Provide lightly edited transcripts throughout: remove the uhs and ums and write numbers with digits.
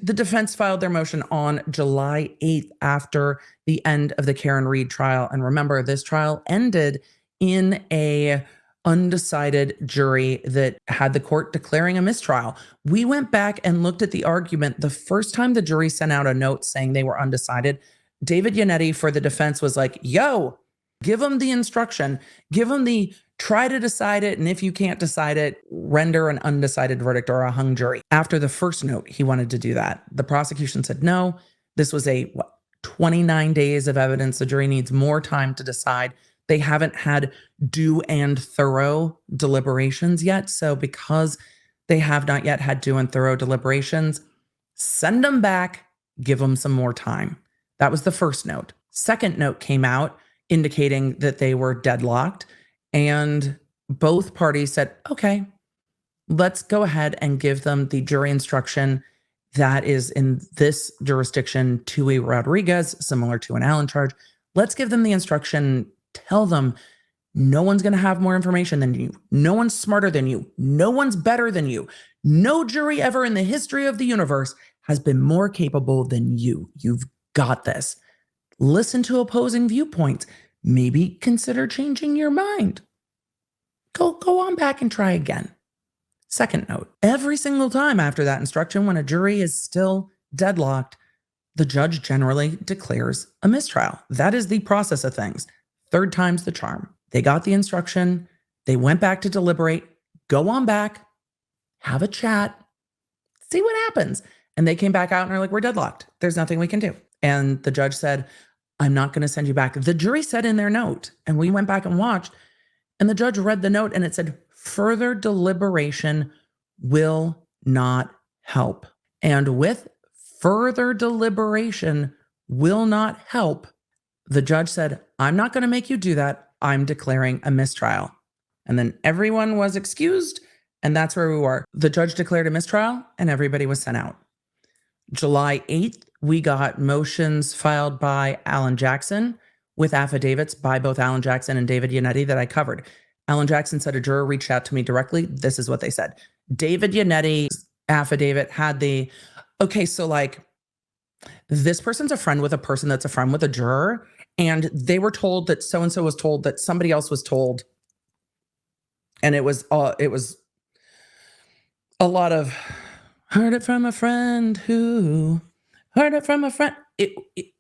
The defense filed their motion on July 8th after the end of the Karen Reed trial. And remember, this trial ended in a undecided jury that had the court declaring a mistrial. We went back and looked at the argument. The first time the jury sent out a note saying they were undecided, David Yannetti for the defense was like, yo, give them the instruction, give them the try to decide it. And if you can't decide it, render an undecided verdict or a hung jury. After the first note, he wanted to do that. The prosecution said, no, this was 29 days of evidence. The jury needs more time to decide. They haven't had due and thorough deliberations yet. So because they have not yet had due and thorough deliberations, send them back, give them some more time. That was the first note. Second note came out indicating that they were deadlocked. And both parties said, okay, let's go ahead and give them the jury instruction that is in this jurisdiction to a Rodriguez, similar to an Allen charge. Let's give them the instruction, tell them no one's going to have more information than you. No one's smarter than you. No one's better than you. No jury ever in the history of the universe has been more capable than you. You've got this. Listen to opposing viewpoints. Maybe consider changing your mind. Go on back and try again. Second note, every single time after that instruction, when a jury is still deadlocked, the judge generally declares a mistrial. That is the process of things. Third time's the charm. They got the instruction. They went back to deliberate. Go on back. Have a chat. See what happens. And they came back out and are like, we're deadlocked. There's nothing we can do. And the judge said, I'm not going to send you back. The jury said in their note, and we went back and watched, and the judge read the note and it said, further deliberation will not help. And with further deliberation will not help, the judge said, I'm not going to make you do that. I'm declaring a mistrial. And then everyone was excused, and that's where we were. The judge declared a mistrial, and everybody was sent out. July 8th, we got motions filed by Alan Jackson with affidavits by both Alan Jackson and David Yannetti that I covered. Alan Jackson said a juror reached out to me directly. This is what they said. David Yannetti's affidavit had this person's a friend with a person that's a friend with a juror, and they were told that so-and-so was told that somebody else was told. And it was a lot of, heard it from a friend who heard it from a friend. It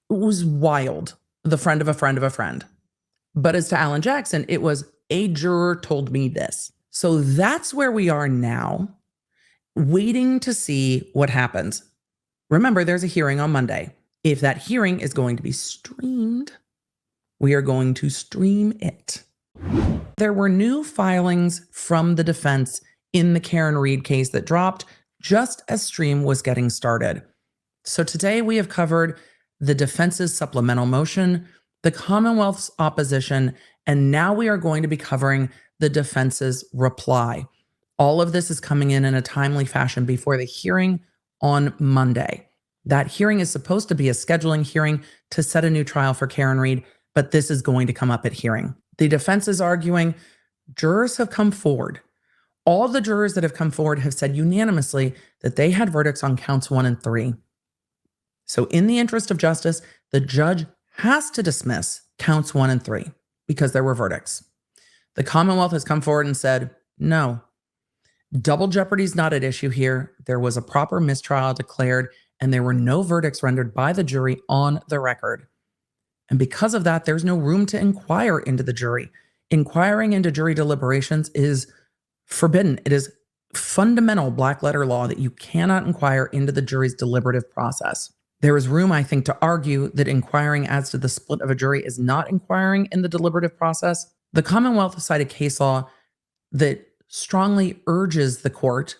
was wild. The friend of a friend of a friend. But as to Alan Jackson, it was a juror told me this. So that's where we are now, waiting to see what happens. Remember, there's a hearing on Monday. If that hearing is going to be streamed, we are going to stream it. There were new filings from the defense in the Karen Reed case that dropped just as stream was getting started. So today we have covered the defense's supplemental motion, the Commonwealth's opposition, and now we are going to be covering the defense's reply. All of this is coming in a timely fashion before the hearing on Monday. That hearing is supposed to be a scheduling hearing to set a new trial for Karen Reed, but this is going to come up at hearing. The defense is arguing jurors have come forward. All the jurors that have come forward have said unanimously that they had verdicts on counts 1 and 3. So in the interest of justice, the judge has to dismiss counts 1 and 3 because there were verdicts. The Commonwealth has come forward and said, no, double jeopardy is not at issue here. There was a proper mistrial declared and there were no verdicts rendered by the jury on the record. And because of that, there's no room to inquire into the jury. Inquiring into jury deliberations is forbidden. It is fundamental black letter law that you cannot inquire into the jury's deliberative process. There is room, I think, to argue that inquiring as to the split of a jury is not inquiring in the deliberative process. The Commonwealth cited case law that strongly urges the court,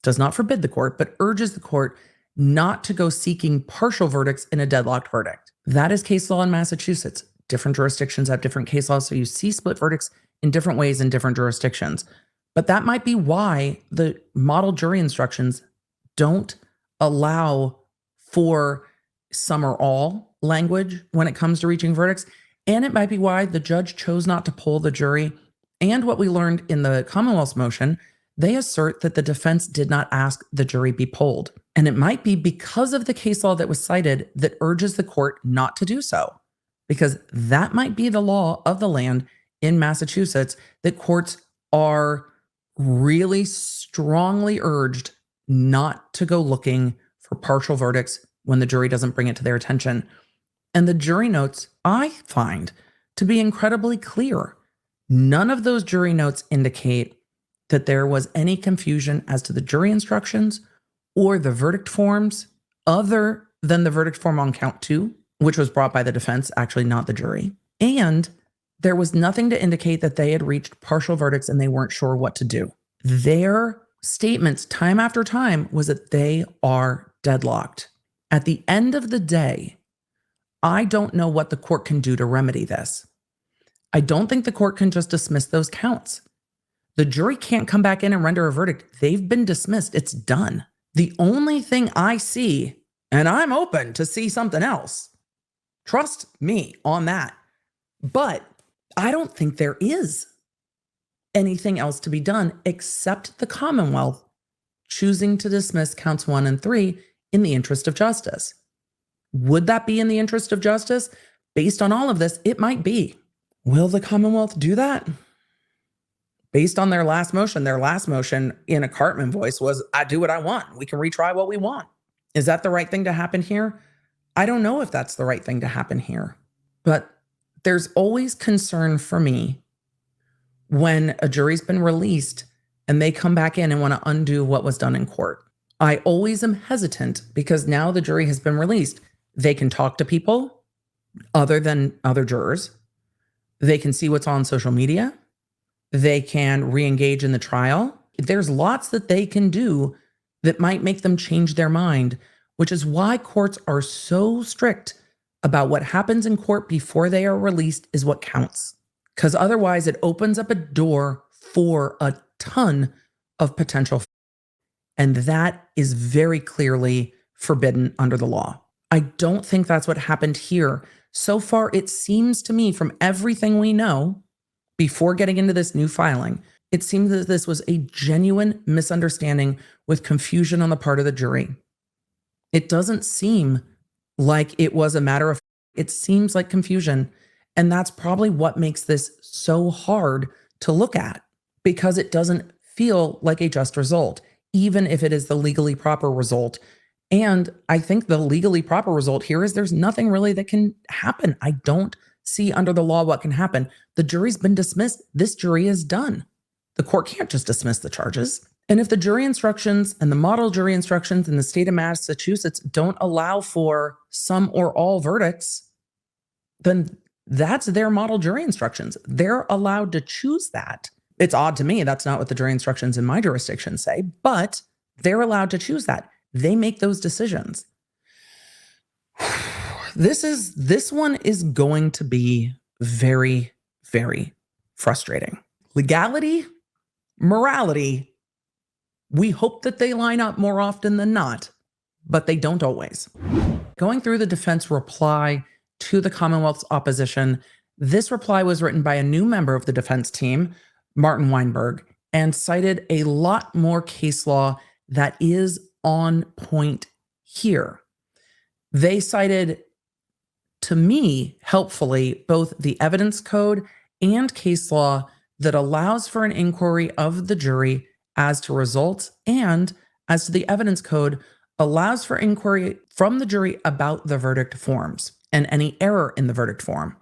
does not forbid the court, but urges the court not to go seeking partial verdicts in a deadlocked verdict. That is case law in Massachusetts. Different jurisdictions have different case laws, so you see split verdicts in different ways in different jurisdictions. But that might be why the model jury instructions don't allow for some or all language when it comes to reaching verdicts. And it might be why the judge chose not to poll the jury. And what we learned in the Commonwealth's motion, they assert that the defense did not ask the jury be polled. And it might be because of the case law that was cited that urges the court not to do so, because that might be the law of the land in Massachusetts, that courts are really strongly urged not to go looking for partial verdicts when the jury doesn't bring it to their attention. And the jury notes, I find to be incredibly clear. None of those jury notes indicate that there was any confusion as to the jury instructions or the verdict forms, other than the verdict form on count 2, which was brought by the defense, actually not the jury. And there was nothing to indicate that they had reached partial verdicts and they weren't sure what to do. Their statements time after time was that they are deadlocked. At the end of the day, I don't know what the court can do to remedy this. I don't think the court can just dismiss those counts. The jury can't come back in and render a verdict. They've been dismissed. It's done. The only thing I see, and I'm open to see something else, trust me on that, but I don't think there is anything else to be done except the Commonwealth choosing to dismiss counts 1 and 3 in the interest of justice. Would that be in the interest of justice? Based on all of this, it might be. Will the Commonwealth do that? Based on their last motion in a Cartman voice was, I do what I want. We can retry what we want. Is that the right thing to happen here? I don't know if that's the right thing to happen here. But there's always concern for me when a jury's been released and they come back in and want to undo what was done in court. I always am hesitant because now the jury has been released. They can talk to people other than other jurors. They can see what's on social media. They can re-engage in the trial. There's lots that they can do that might make them change their mind, which is why courts are so strict about what happens in court before they are released is what counts. Because otherwise it opens up a door for a ton of potential. And that is very clearly forbidden under the law. I don't think that's what happened here. So far, it seems to me from everything we know, before getting into this new filing, it seems that this was a genuine misunderstanding with confusion on the part of the jury. It doesn't seem like it was a matter of, it seems like confusion. And that's probably what makes this so hard to look at, because it doesn't feel like a just result, even if it is the legally proper result. And I think the legally proper result here is there's nothing really that can happen. I don't see under the law what can happen. The jury's been dismissed. This jury is done. The court can't just dismiss the charges. And if the jury instructions and the model jury instructions in the state of Massachusetts don't allow for some or all verdicts, then that's their model jury instructions. They're allowed to choose that. It's odd to me. That's not what the jury instructions in my jurisdiction say, but they're allowed to choose that. They make those decisions. This one is going to be very, very frustrating. Legality, morality, we hope that they line up more often than not, but they don't always. Going through the defense reply to the Commonwealth's opposition, this reply was written by a new member of the defense team, Martin Weinberg, and cited a lot more case law that is on point here. They cited, to me, helpfully, both the evidence code and case law that allows for an inquiry of the jury as to results, and as to the evidence code allows for inquiry from the jury about the verdict forms and any error in the verdict form.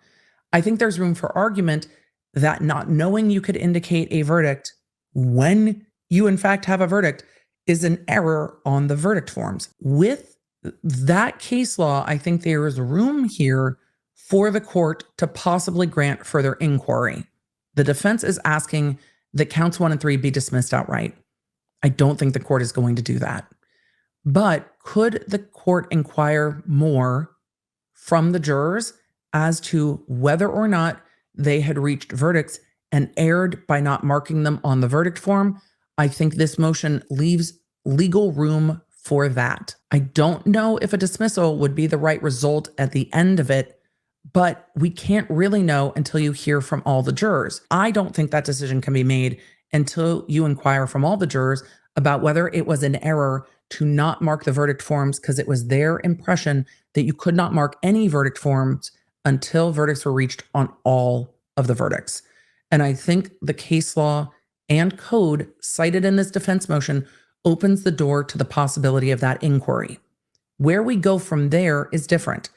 I think there's room for argument that not knowing you could indicate a verdict when you in fact have a verdict is an error on the verdict forms. With that case law, I think there is room here for the court to possibly grant further inquiry. The defense is asking that counts 1 and 3 be dismissed outright. I don't think the court is going to do that. But could the court inquire more from the jurors as to whether or not they had reached verdicts and erred by not marking them on the verdict form? I think this motion leaves legal room for that. I don't know if a dismissal would be the right result at the end of it, but we can't really know until you hear from all the jurors. I don't think that decision can be made until you inquire from all the jurors about whether it was an error to not mark the verdict forms because it was their impression that you could not mark any verdict forms until verdicts were reached on all of the verdicts. And I think the case law and code cited in this defense motion opens the door to the possibility of that inquiry. Where we go from there is different.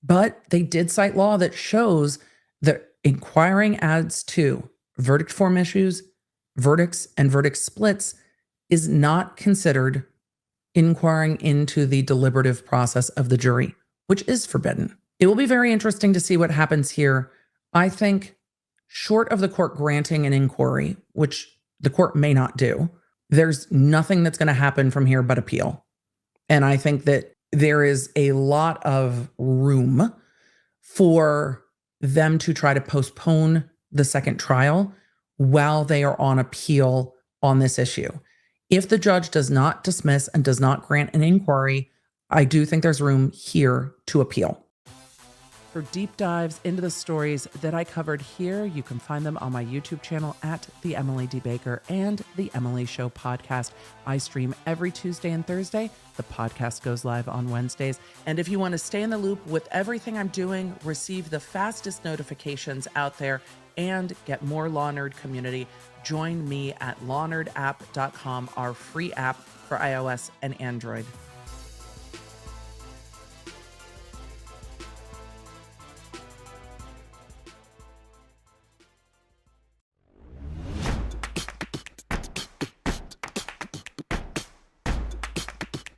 But they did cite law that shows that inquiring as to verdict form issues, verdicts, and verdict splits is not considered inquiring into the deliberative process of the jury, which is forbidden. It will be very interesting to see what happens here. I think, short of the court granting an inquiry, which the court may not do, there's nothing that's going to happen from here but appeal. And I think that there is a lot of room for them to try to postpone the second trial while they are on appeal on this issue. If the judge does not dismiss and does not grant an inquiry, I do think there's room here to appeal. For deep dives into the stories that I covered here, you can find them on my YouTube channel at The Emily D. Baker and The Emily Show podcast. I stream every Tuesday and Thursday. The podcast goes live on Wednesdays. And if you want to stay in the loop with everything I'm doing, receive the fastest notifications out there, and get more Law Nerd community, join me at lawnerdapp.com, our free app for iOS and Android.